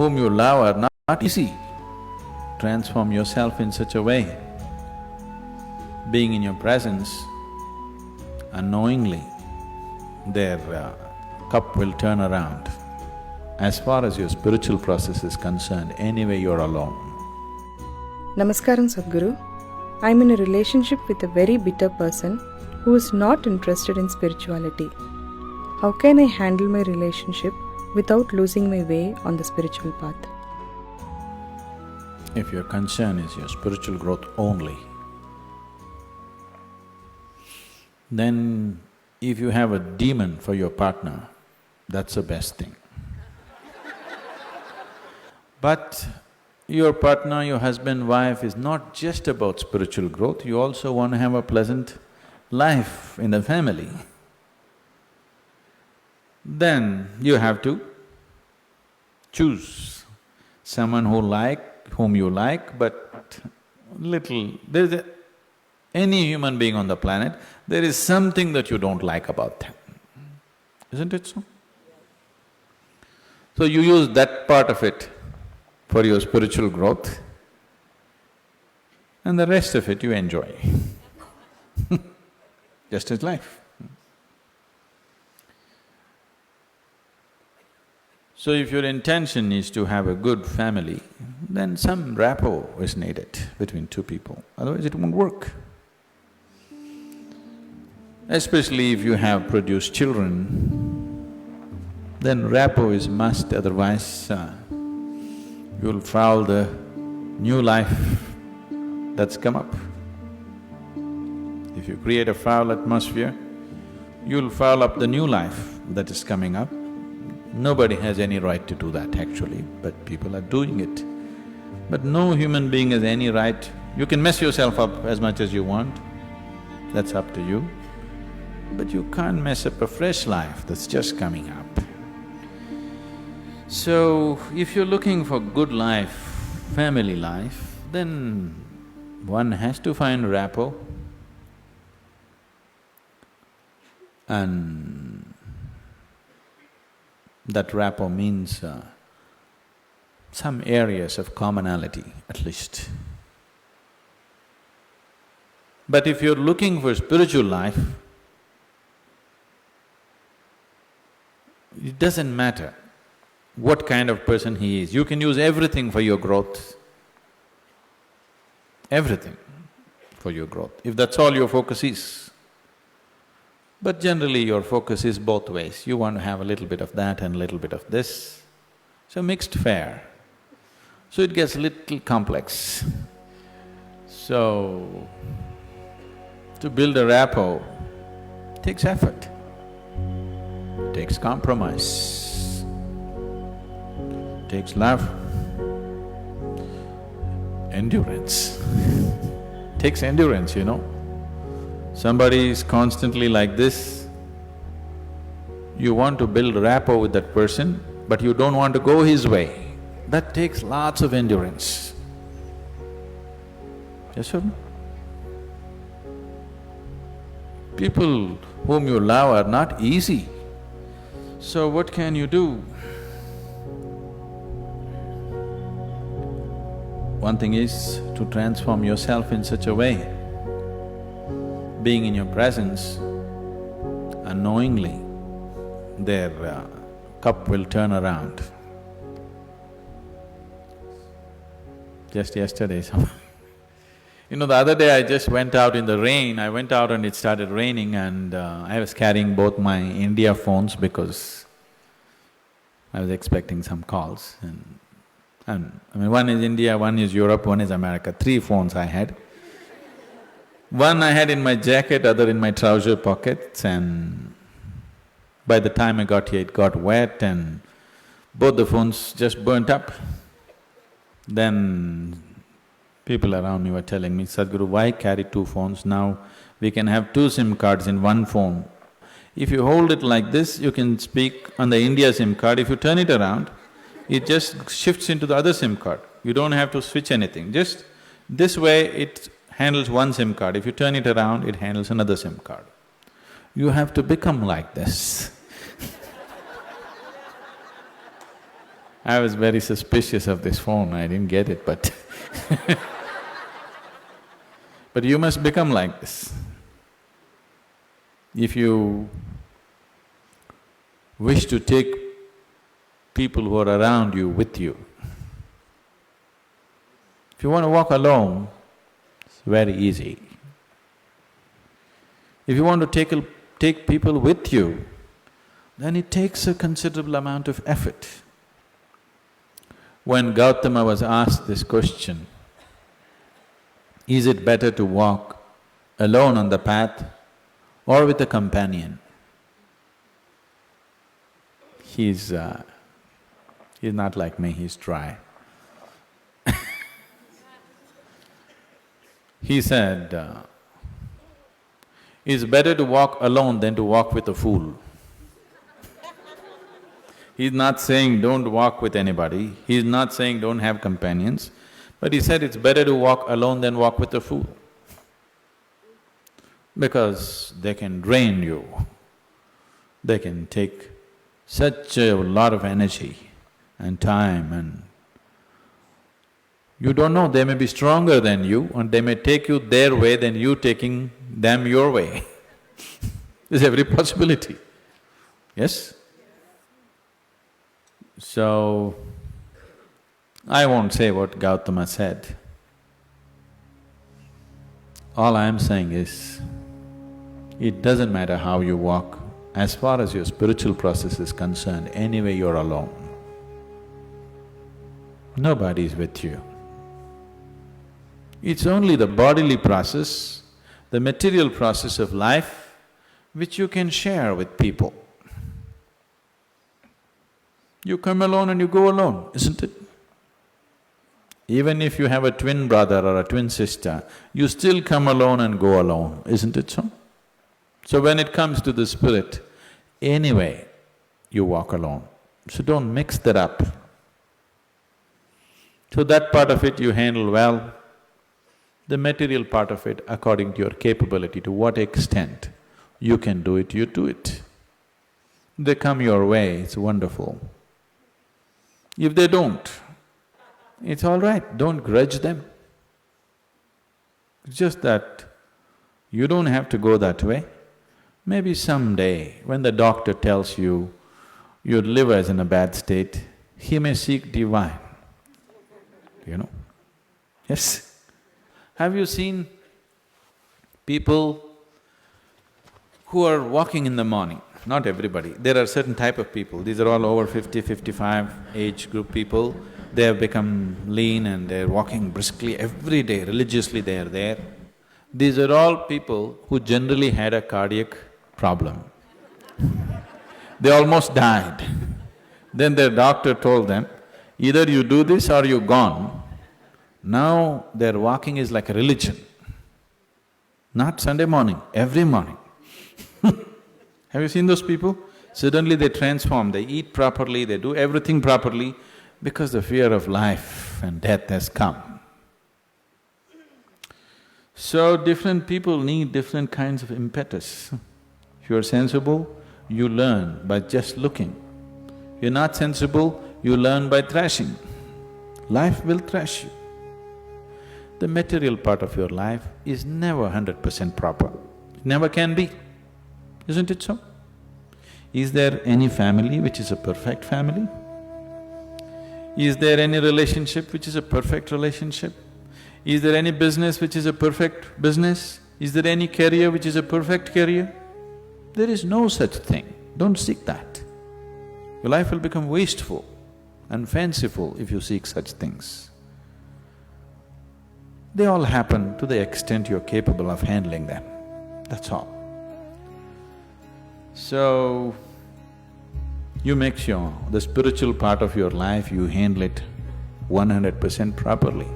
whom you love are not easy. Transform yourself in such a way, being in your presence, unknowingly, their cup will turn around. As far as your spiritual process is concerned, anyway you're alone. Namaskaram Sadhguru. I'm in a relationship with a very bitter person who is not interested in spirituality. How can I handle my relationship without losing my way on the spiritual path? If your concern is your spiritual growth only, then if you have a demon for your partner, that's the best thing. But your partner, your husband, wife is not just about spiritual growth, you also want to have a pleasant life in the family. Then you have to choose someone whom you like, but any human being on the planet, there is something that you don't like about them, isn't it so? So you use that part of it for your spiritual growth, and the rest of it you enjoy. Just as life. So if your intention is to have a good family, then some rapport is needed between two people, otherwise it won't work. Especially if you have produced children, then rapport is must, otherwise you'll foul the new life that's come up. If you create a foul atmosphere, you'll foul up the new life that is coming up. Nobody has any right to do that actually, but people are doing it. But no human being has any right… You can mess yourself up as much as you want, that's up to you. But you can't mess up a fresh life that's just coming up. So, if you're looking for good life, family life, then one has to find rapport. And that rapport means some areas of commonality at least. But if you're looking for spiritual life, it doesn't matter what kind of person he is, you can use everything for your growth, everything for your growth, if that's all your focus is. But generally your focus is both ways, you want to have a little bit of that and a little bit of this, so mixed fare. So it gets a little complex. So, to build a rapport takes effort, takes compromise, takes love, endurance. Takes endurance, you know. Somebody is constantly like this, you want to build rapport with that person, but you don't want to go his way. That takes lots of endurance. Yes, sir? People whom you love are not easy. So what can you do? One thing is to transform yourself in such a way, being in your presence, unknowingly, their cup will turn around. Just yesterday, you know, the other day I just went out in the rain, I went out and it started raining and I was carrying both my India phones because I was expecting some calls I mean, one is India, one is Europe, one is America, 3 phones I had. One I had in my jacket, other in my trouser pockets, and by the time I got here it got wet and both the phones just burnt up. Then people around me were telling me, Sadhguru, why carry 2 phones now? We can have 2 SIM cards in one phone. If you hold it like this, you can speak on the India SIM card. If you turn it around, it just shifts into the other SIM card. You don't have to switch anything, just this way it handles one SIM card. If you turn it around, it handles another SIM card. You have to become like this. I was very suspicious of this phone, I didn't get it, but but you must become like this. If you wish to take people who are around you with you, if you want to walk alone, it's very easy. If you want to take people with you, then it takes a considerable amount of effort. When Gautama was asked this question, is it better to walk alone on the path or with a companion? He's not like me, he's dry. He said, it's better to walk alone than to walk with a fool. He's not saying don't walk with anybody, he's not saying don't have companions, but he said it's better to walk alone than walk with a fool. Because they can drain you, they can take such a lot of energy and time, and you don't know, they may be stronger than you and they may take you their way than you taking them your way. There's every possibility, yes? So, I won't say what Gautama said. All I am saying is, it doesn't matter how you walk, as far as your spiritual process is concerned, anyway you're alone. Nobody is with you. It's only the bodily process, the material process of life, which you can share with people. You come alone and you go alone, isn't it? Even if you have a twin brother or a twin sister, you still come alone and go alone, isn't it so? So when it comes to the spirit, anyway, you walk alone. So don't mix that up. So that part of it you handle well. The material part of it, according to your capability, to what extent you can do it, you do it. They come your way, it's wonderful. If they don't, it's all right, don't grudge them. It's just that you don't have to go that way. Maybe someday, when the doctor tells you your liver is in a bad state, he may seek divine, you know. Yes. Have you seen people who are walking in the morning? Not everybody, there are certain type of people, these are all over 50, 55 age group people. They have become lean and they're walking briskly every day, religiously they are there. These are all people who generally had a cardiac problem. They almost died. Then their doctor told them, either you do this or you're gone. Now their walking is like a religion. Not Sunday morning, every morning. Have you seen those people? Suddenly they transform, they eat properly, they do everything properly because the fear of life and death has come. So different people need different kinds of impetus. If you're sensible, you learn by just looking. If you're not sensible, you learn by thrashing. Life will thrash you. The material part of your life is never 100% proper, it never can be, isn't it so? Is there any family which is a perfect family? Is there any relationship which is a perfect relationship? Is there any business which is a perfect business? Is there any career which is a perfect career? There is no such thing, don't seek that. Your life will become wasteful and fanciful if you seek such things. They all happen to the extent you're capable of handling them, that's all. So, you make sure the spiritual part of your life, you handle it 100% properly.